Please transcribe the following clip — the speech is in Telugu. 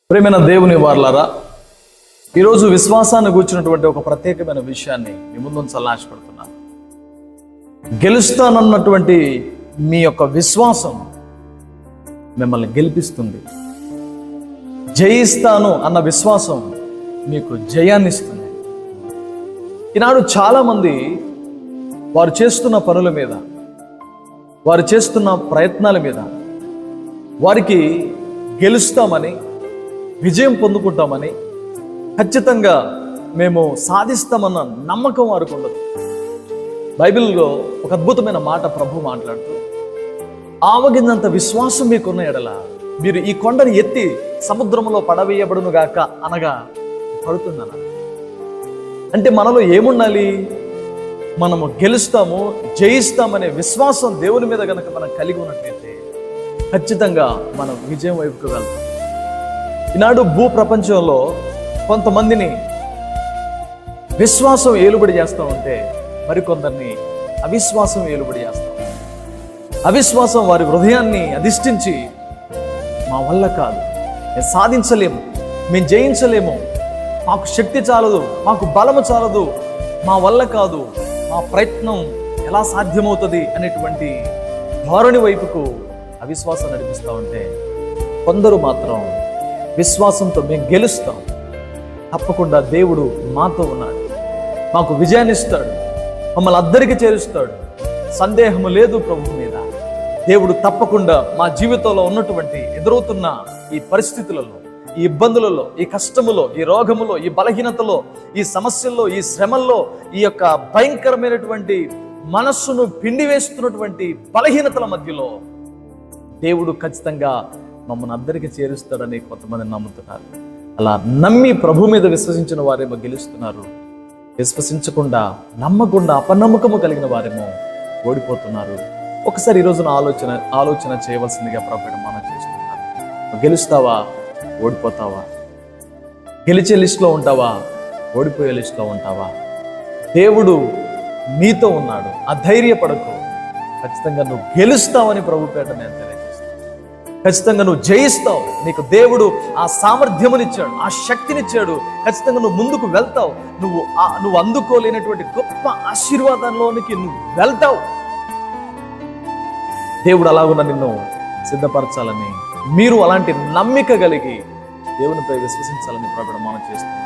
ప్రియమైన దేవుని వారలారా, ఈరోజు విశ్వాసాన్ని కూర్చున్నటువంటి ఒక ప్రత్యేకమైన విషయాన్ని మీ ముందు ఉంచాలని ఆశపడుతున్నాను. గెలుస్తానన్నటువంటి మీ యొక్క విశ్వాసం మిమ్మల్ని గెలిపిస్తుంది. జయిస్తాను అన్న విశ్వాసం మీకు జయాన్ని ఇస్తుంది. ఈనాడు చాలామంది వారు చేస్తున్న పనుల మీద, వారు చేస్తున్న ప్రయత్నాల మీద వారికి గెలుస్తామని, విజయం పొందుకుంటామని, ఖచ్చితంగా మేము సాధిస్తామన్న నమ్మకం వారికి ఉండదు. బైబిల్లో ఒక అద్భుతమైన మాట ప్రభు మాట్లాడుతూ, ఆవగిందంత విశ్వాసం మీకున్న ఎడల మీరు ఈ కొండని ఎత్తి సముద్రంలో పడవేయబడును గాక అనగా పడుతుందన. అంటే మనలో ఏముండాలి? మనము గెలుస్తాము, జయిస్తామనే విశ్వాసం దేవుని మీద కనుక మనం కలిగి ఉన్నట్లయితే ఖచ్చితంగా మనం విజయం వైపుకు వెళ్తాం. ఈనాడు భూ ప్రపంచంలో కొంతమందిని విశ్వాసం ఏలుబడి చేస్తూ ఉంటే మరికొందరిని అవిశ్వాసం ఏలుబడి చేస్తాం. అవిశ్వాసం వారి హృదయాన్ని అధిష్ఠించి, మా వల్ల కాదు, మేము సాధించలేము, మేము జయించలేము, మాకు శక్తి చాలదు, మాకు బలము చాలదు, మా వల్ల కాదు, మా ప్రయత్నం ఎలా సాధ్యమవుతుంది అనేటువంటి ధోరణి వైపుకు అవిశ్వాసం నడిపిస్తూ ఉంటే, కొందరు మాత్రం విశ్వాసంతో మేము గెలుస్తాం, తప్పకుండా దేవుడు మాతో ఉన్నాడు, మాకు విజయాన్ని ఇస్తాడు, మమ్మల్ని అద్దరికి చేరుస్తాడు, సందేహము లేదు ప్రభు మీద, దేవుడు తప్పకుండా మా జీవితంలో ఉన్నటువంటి ఎదురవుతున్న ఈ పరిస్థితులలో, ఈ ఇబ్బందులలో, ఈ కష్టములో, ఈ రోగములో, ఈ బలహీనతలో, ఈ సమస్యల్లో, ఈ శ్రమల్లో, ఈ యొక్క భయంకరమైనటువంటి మనస్సును పిండి వేస్తున్నటువంటి బలహీనతల మధ్యలో దేవుడు ఖచ్చితంగా మమ్మల్ని అందరికీ చేరుస్తాడని కొంతమంది నమ్ముతున్నారు. అలా నమ్మి ప్రభు మీద విశ్వసించిన వారేమో గెలుస్తున్నారు, విశ్వసించకుండా, నమ్మకుండా అపనమ్మకము కలిగిన వారేమో ఓడిపోతున్నారు. ఒకసారి ఈ రోజున ఆలోచన చేయవలసిందిగా ప్రభువు మనం చేస్తున్నారు. గెలుస్తావా? ఓడిపోతావా? గెలిచే లిస్టులో ఉంటావా? ఓడిపోయే లిస్టులో ఉంటావా? దేవుడు నీతో ఉన్నాడు, అధైర్యపడకు. ఖచ్చితంగా నువ్వు గెలుస్తావని ప్రభు పేట నేను తెలియజేస్తాను. ఖచ్చితంగా నువ్వు జయిస్తావు. నీకు దేవుడు ఆ సామర్థ్యమునిచ్చాడు, ఆ శక్తినిచ్చాడు. ఖచ్చితంగా నువ్వు ముందుకు వెళ్తావు. నువ్వు అందుకోలేనటువంటి గొప్ప ఆశీర్వాదంలోనికి నువ్వు వెళ్తావు. దేవుడు అలాగున్న నిన్ను సిద్ధపరచాలని, మీరు అలాంటి నమ్మిక కలిగి దేవునిపై విశ్వసించాలని ప్రభువు మనం చేస్తున్నాం.